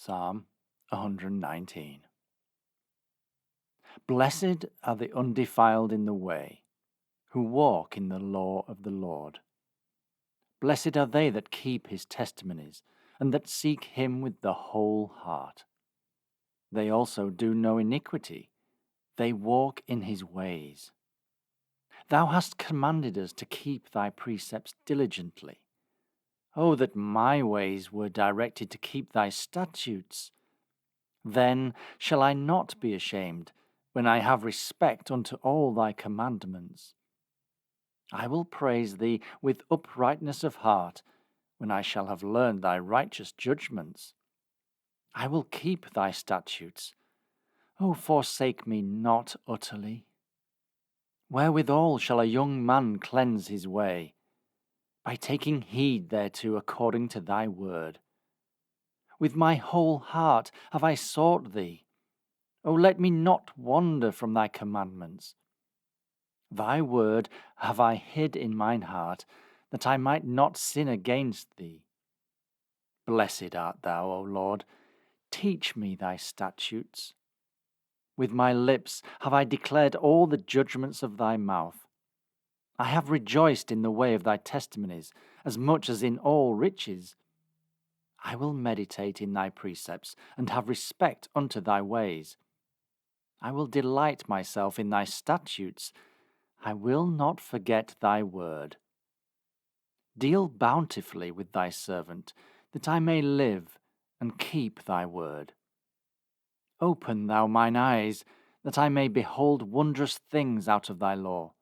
Psalm 119. Blessed are the undefiled in the way, who walk in the law of the Lord. Blessed are they that keep his testimonies, and that seek him with the whole heart. They also do no iniquity, they walk in his ways. Thou hast commanded us to keep thy precepts diligently. Oh, that my ways were directed to keep thy statutes! Then shall I not be ashamed, when I have respect unto all thy commandments. I will praise thee with uprightness of heart, when I shall have learned thy righteous judgments. I will keep thy statutes. O forsake me not utterly. Wherewithal shall a young man cleanse his way? By taking heed thereto according to thy word. With my whole heart have I sought thee. O let me not wander from thy commandments. Thy word have I hid in mine heart, that I might not sin against thee. Blessed art thou, O Lord. Teach me thy statutes. With my lips have I declared all the judgments of thy mouth. I have rejoiced in the way of thy testimonies, as much as in all riches. I will meditate in thy precepts, and have respect unto thy ways. I will delight myself in thy statutes. I will not forget thy word. Deal bountifully with thy servant, that I may live and keep thy word. Open thou mine eyes, that I may behold wondrous things out of thy law.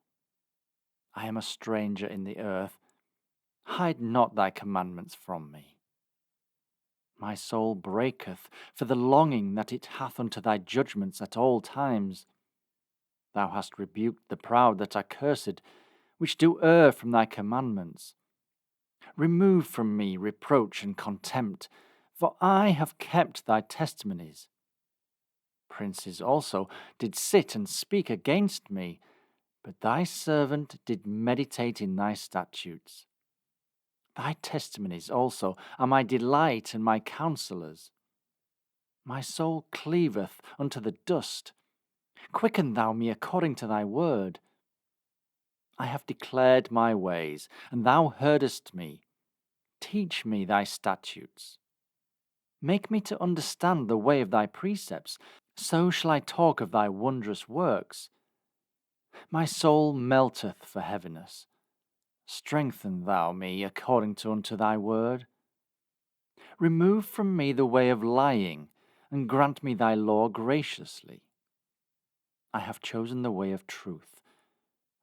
I am a stranger in the earth. Hide not thy commandments from me. My soul breaketh for the longing that it hath unto thy judgments at all times. Thou hast rebuked the proud that are cursed, which do err from thy commandments. Remove from me reproach and contempt, for I have kept thy testimonies. Princes also did sit and speak against me, but thy servant did meditate in thy statutes. Thy testimonies also are my delight and my counsellors. My soul cleaveth unto the dust. Quicken thou me according to thy word. I have declared my ways, and thou heardest me. Teach me thy statutes. Make me to understand the way of thy precepts, so shall I talk of thy wondrous works. My soul melteth for heaviness. Strengthen thou me according to unto thy word. Remove from me the way of lying, and grant me thy law graciously. I have chosen the way of truth.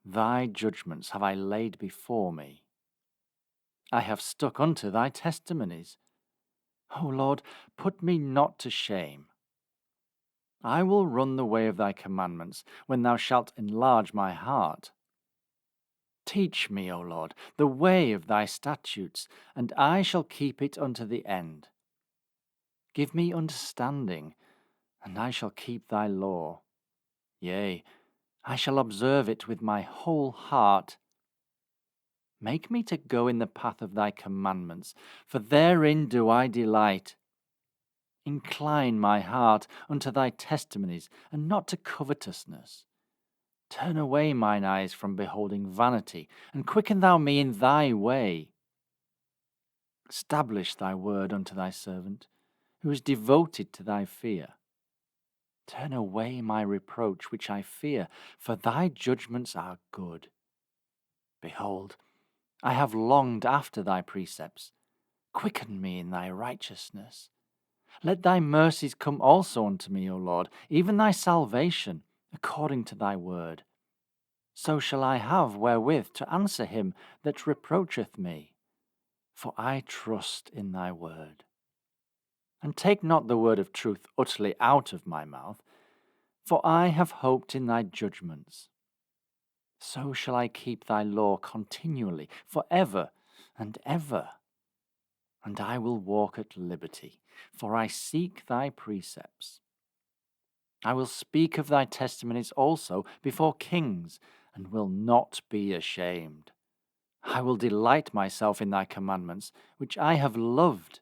Thy judgments have I laid before me. I have stuck unto thy testimonies. O Lord, put me not to shame. I will run the way of thy commandments, when thou shalt enlarge my heart. Teach me, O Lord, the way of thy statutes, and I shall keep it unto the end. Give me understanding, and I shall keep thy law. Yea, I shall observe it with my whole heart. Make me to go in the path of thy commandments, for therein do I delight. Incline my heart unto thy testimonies, and not to covetousness. Turn away mine eyes from beholding vanity, and quicken thou me in thy way. Establish thy word unto thy servant, who is devoted to thy fear. Turn away my reproach which I fear, for thy judgments are good. Behold, I have longed after thy precepts. Quicken me in thy righteousness. Let thy mercies come also unto me, O Lord, even thy salvation, according to thy word. So shall I have wherewith to answer him that reproacheth me, for I trust in thy word. And take not the word of truth utterly out of my mouth, for I have hoped in thy judgments. So shall I keep thy law continually, for ever and ever. And I will walk at liberty, for I seek thy precepts. I will speak of thy testimonies also before kings, and will not be ashamed. I will delight myself in thy commandments, which I have loved.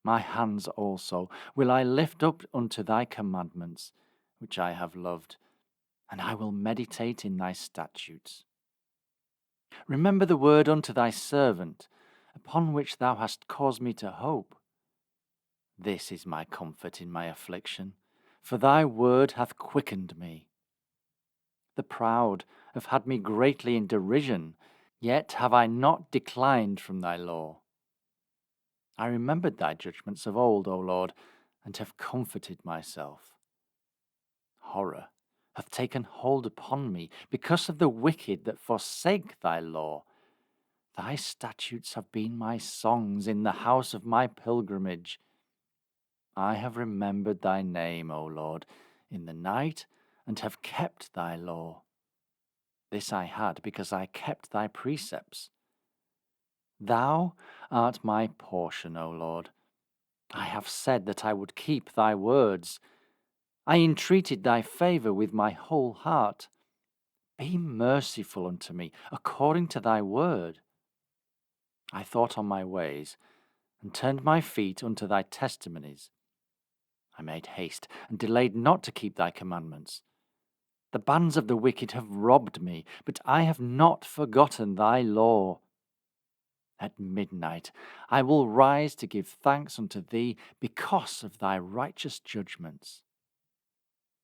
My hands also will I lift up unto thy commandments, which I have loved, and I will meditate in thy statutes. Remember the word unto thy servant, upon which thou hast caused me to hope. This is my comfort in my affliction, for thy word hath quickened me. The proud have had me greatly in derision, yet have I not declined from thy law. I remembered thy judgments of old, O Lord, and have comforted myself. Horror hath taken hold upon me because of the wicked that forsake thy law. Thy statutes have been my songs in the house of my pilgrimage. I have remembered thy name, O Lord, in the night, and have kept thy law. This I had because I kept thy precepts. Thou art my portion, O Lord. I have said that I would keep thy words. I entreated thy favour with my whole heart. Be merciful unto me, according to thy word. I thought on my ways, and turned my feet unto thy testimonies. I made haste, and delayed not to keep thy commandments. The bands of the wicked have robbed me, but I have not forgotten thy law. At midnight I will rise to give thanks unto thee because of thy righteous judgments.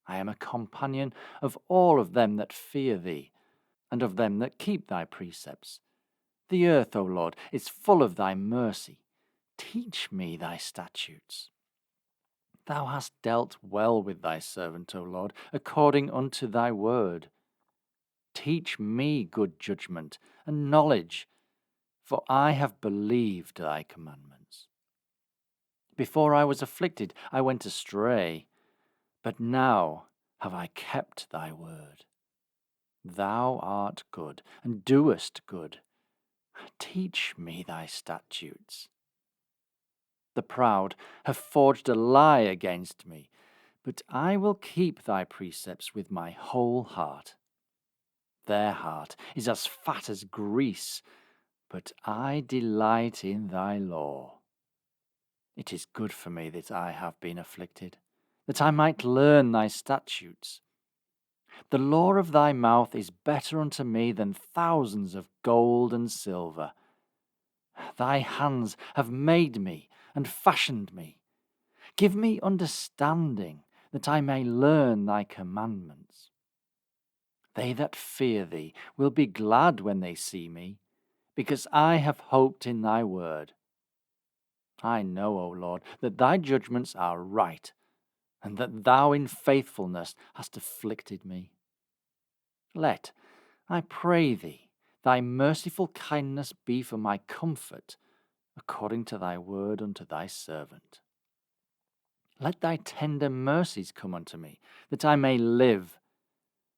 I am a companion of all of them that fear thee, and of them that keep thy precepts. The earth, O Lord, is full of thy mercy. Teach me thy statutes. Thou hast dealt well with thy servant, O Lord, according unto thy word. Teach me good judgment and knowledge, for I have believed thy commandments. Before I was afflicted, I went astray, but now have I kept thy word. Thou art good, and doest good. Teach me thy statutes. The proud have forged a lie against me, but I will keep thy precepts with my whole heart. Their heart is as fat as grease, but I delight in thy law. It is good for me that I have been afflicted, that I might learn thy statutes. The law of thy mouth is better unto me than thousands of gold and silver. Thy hands have made me and fashioned me. Give me understanding, that I may learn thy commandments. They that fear thee will be glad when they see me, because I have hoped in thy word. I know, O Lord, that thy judgments are right, and that thou in faithfulness hast afflicted me. Let, I pray thee, thy merciful kindness be for my comfort, according to thy word unto thy servant. Let thy tender mercies come unto me, that I may live,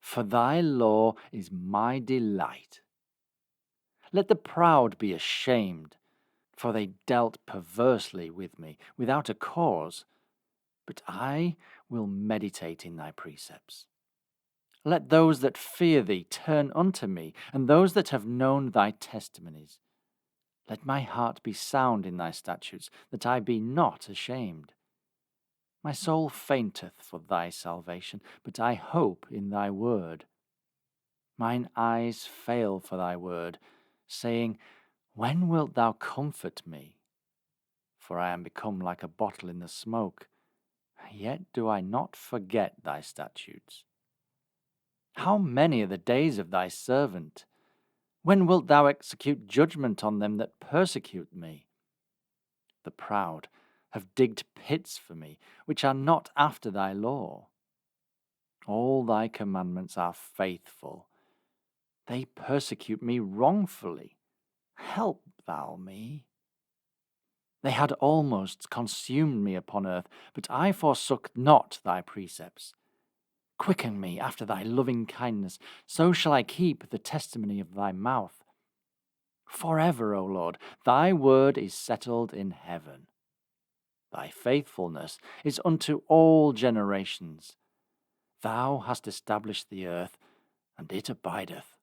for thy law is my delight. Let the proud be ashamed, for they dealt perversely with me without a cause, but I will meditate in thy precepts. Let those that fear thee turn unto me, and those that have known thy testimonies. Let my heart be sound in thy statutes, that I be not ashamed. My soul fainteth for thy salvation, but I hope in thy word. Mine eyes fail for thy word, saying, when wilt thou comfort me? For I am become like a bottle in the smoke, yet do I not forget thy statutes. How many are the days of thy servant? When wilt thou execute judgment on them that persecute me? The proud have digged pits for me, which are not after thy law. All thy commandments are faithful. They persecute me wrongfully. Help thou me. They had almost consumed me upon earth, but I forsook not thy precepts. Quicken me after thy loving kindness, so shall I keep the testimony of thy mouth. Forever, O Lord, thy word is settled in heaven. Thy faithfulness is unto all generations. Thou hast established the earth, and it abideth.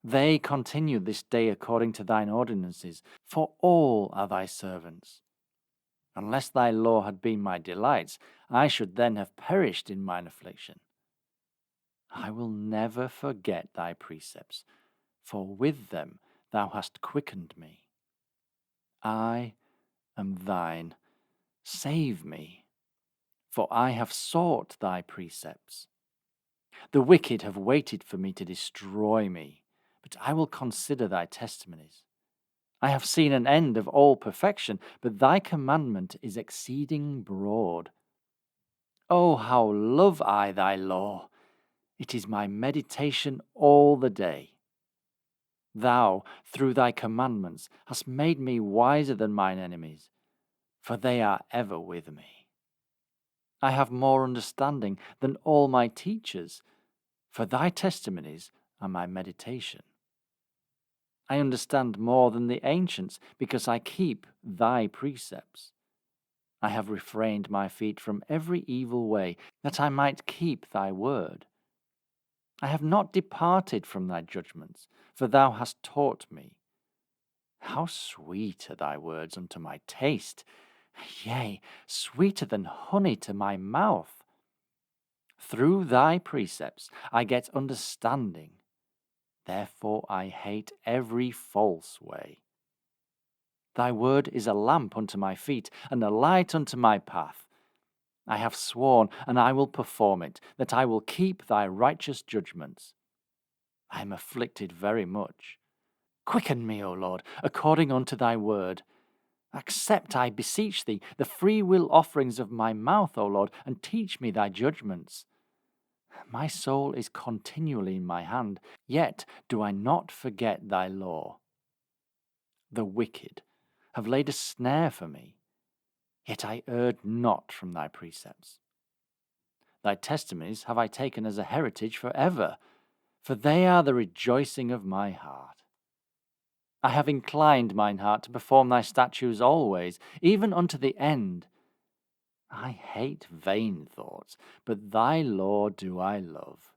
They continue this day according to thine ordinances, for all are thy servants. Unless thy law had been my delights, I should then have perished in mine affliction. I will never forget thy precepts, for with them thou hast quickened me. I am thine. Save me, for I have sought thy precepts. The wicked have waited for me to destroy me, but I will consider thy testimonies. I have seen an end of all perfection, but thy commandment is exceeding broad. Oh, how love I thy law! It is my meditation all the day. Thou, through thy commandments, hast made me wiser than mine enemies, for they are ever with me. I have more understanding than all my teachers, for thy testimonies are my meditation. I understand more than the ancients, because I keep thy precepts. I have refrained my feet from every evil way, that I might keep thy word. I have not departed from thy judgments, for thou hast taught me. How sweet are thy words unto my taste, yea, sweeter than honey to my mouth. Through thy precepts I get understanding. Therefore I hate every false way. Thy word is a lamp unto my feet, and a light unto my path. I have sworn, and I will perform it, that I will keep thy righteous judgments. I am afflicted very much. Quicken me, O Lord, according unto thy word. Accept, I beseech thee, the free will offerings of my mouth, O Lord, and teach me thy judgments. My soul is continually in my hand, yet do I not forget thy law. The wicked have laid a snare for me, yet I erred not from thy precepts. Thy testimonies have I taken as a heritage for ever, for they are the rejoicing of my heart. I have inclined mine heart to perform thy statutes always, even unto the end. I hate vain thoughts, but thy law do I love.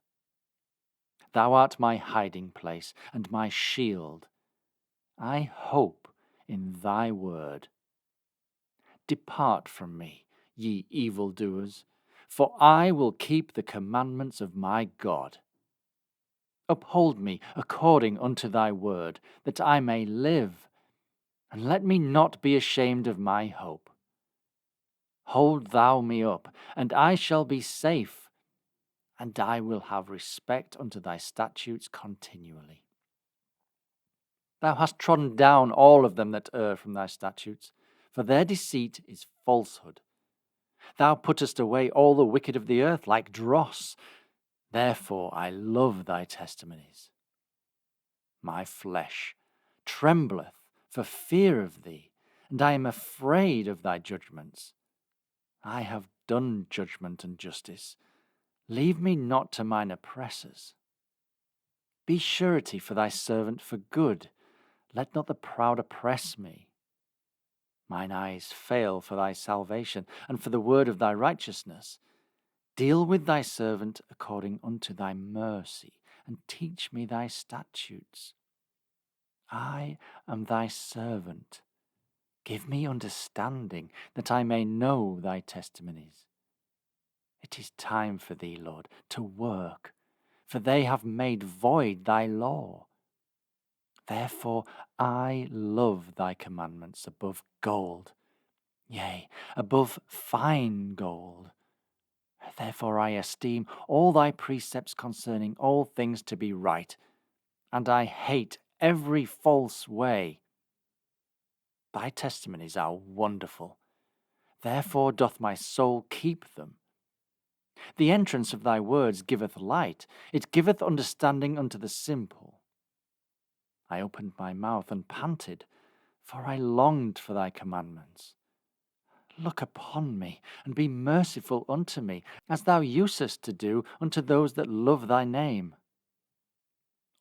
Thou art my hiding place and my shield. I hope in thy word. Depart from me, ye evildoers, for I will keep the commandments of my God. Uphold me according unto thy word, that I may live, and let me not be ashamed of my hope. Hold thou me up, and I shall be safe, and I will have respect unto thy statutes continually. Thou hast trodden down all of them that err from thy statutes, for their deceit is falsehood. Thou puttest away all the wicked of the earth like dross. Therefore I love thy testimonies. My flesh trembleth for fear of thee, and I am afraid of thy judgments. I have done judgment and justice. Leave me not to mine oppressors. Be surety for thy servant for good. Let not the proud oppress me. Mine eyes fail for thy salvation, and for the word of thy righteousness. Deal with thy servant according unto thy mercy, and teach me thy statutes. I am thy servant. Give me understanding, that I may know thy testimonies. It is time for thee, Lord, to work, for they have made void thy law. Therefore I love thy commandments above gold, yea, above fine gold. Therefore I esteem all thy precepts concerning all things to be right, and I hate every false way. Thy testimonies are wonderful. Therefore doth my soul keep them. The entrance of thy words giveth light, it giveth understanding unto the simple. I opened my mouth and panted, for I longed for thy commandments. Look upon me, and be merciful unto me, as thou usest to do unto those that love thy name.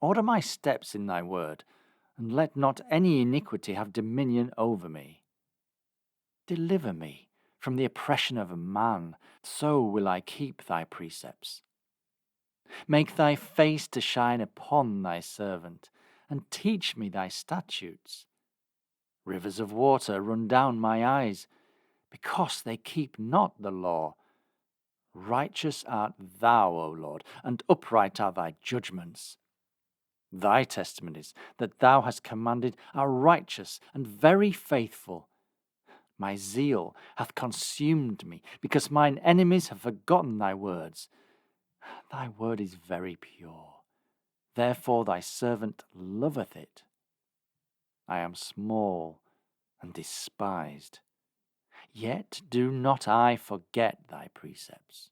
Order my steps in thy word, and let not any iniquity have dominion over me. Deliver me from the oppression of man, so will I keep thy precepts. Make thy face to shine upon thy servant, and teach me thy statutes. Rivers of water run down my eyes. because they keep not the law. Righteous art thou, O Lord, and upright are thy judgments. Thy testimonies that thou hast commanded are righteous and very faithful. My zeal hath consumed me, because mine enemies have forgotten thy words. Thy word is very pure, therefore thy servant loveth it. I am small and despised, yet do not I forget thy precepts.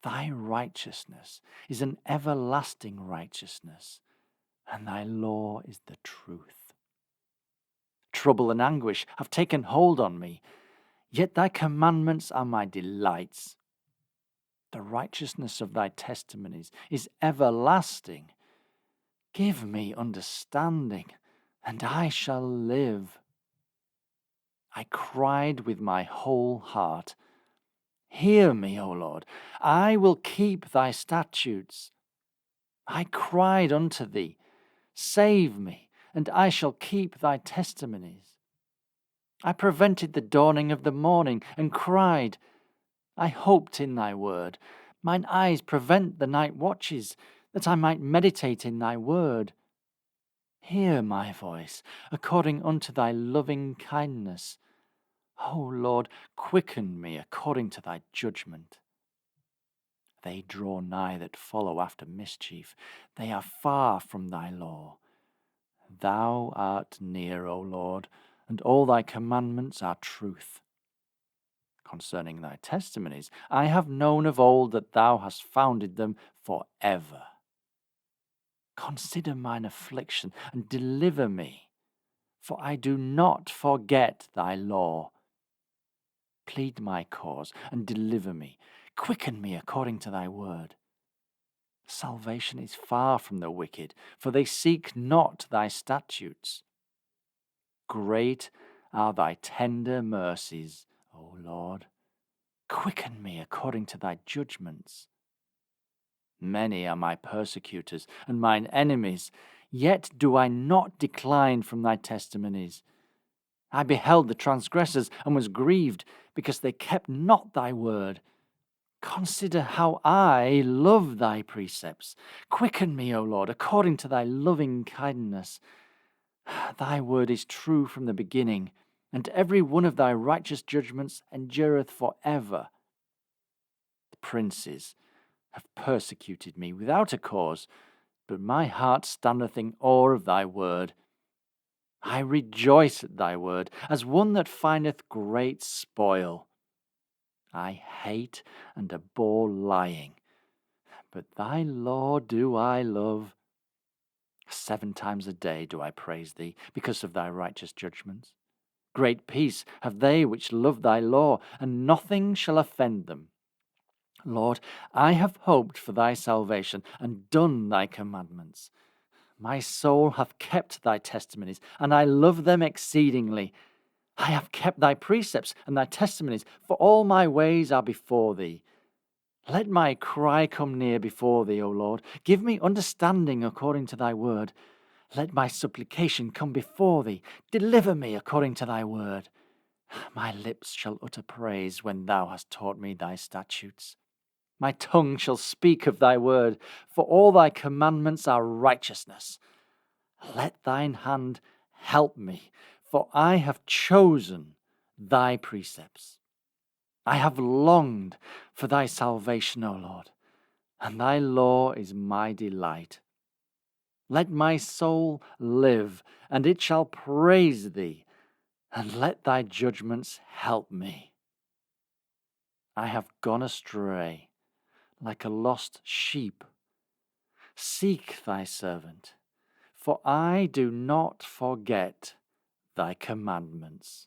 Thy righteousness is an everlasting righteousness, and thy law is the truth. Trouble and anguish have taken hold on me, yet thy commandments are my delights. The righteousness of thy testimonies is everlasting. Give me understanding, and I shall live. I cried with my whole heart. Hear me, O Lord, I will keep thy statutes. I cried unto thee, save me, and I shall keep thy testimonies. I prevented the dawning of the morning, and cried. I hoped in thy word. Mine eyes prevent the night watches, that I might meditate in thy word. Hear my voice, according unto thy loving kindness. O Lord, quicken me according to thy judgment. They draw nigh that follow after mischief. They are far from thy law. Thou art near, O Lord, and all thy commandments are truth. Concerning thy testimonies, I have known of old that thou hast founded them for ever. Consider mine affliction and deliver me, for I do not forget thy law. Plead my cause and deliver me. Quicken me according to thy word. Salvation is far from the wicked, for they seek not thy statutes. Great are thy tender mercies, O Lord. Quicken me according to thy judgments. Many are my persecutors and mine enemies, yet do I not decline from thy testimonies. I beheld the transgressors and was grieved, because they kept not thy word. Consider how I love thy precepts. Quicken me, O Lord, according to thy loving kindness. Thy word is true from the beginning, and every one of thy righteous judgments endureth for ever. The princes have persecuted me without a cause, but my heart standeth in awe of thy word. I rejoice at thy word, as one that findeth great spoil. I hate and abhor lying, but thy law do I love. 7 times a day do I praise thee, because of thy righteous judgments. Great peace have they which love thy law, and nothing shall offend them. Lord, I have hoped for thy salvation, and done thy commandments. My soul hath kept thy testimonies, and I love them exceedingly. I have kept thy precepts and thy testimonies, for all my ways are before thee. Let my cry come near before thee, O Lord. Give me understanding according to thy word. Let my supplication come before thee. Deliver me according to thy word. My lips shall utter praise when thou hast taught me thy statutes. My tongue shall speak of thy word, for all thy commandments are righteousness. Let thine hand help me, for I have chosen thy precepts. I have longed for thy salvation, O Lord, and thy law is my delight. Let my soul live, and it shall praise thee, and let thy judgments help me. I have gone astray like a lost sheep. Seek thy servant, for I do not forget thy commandments.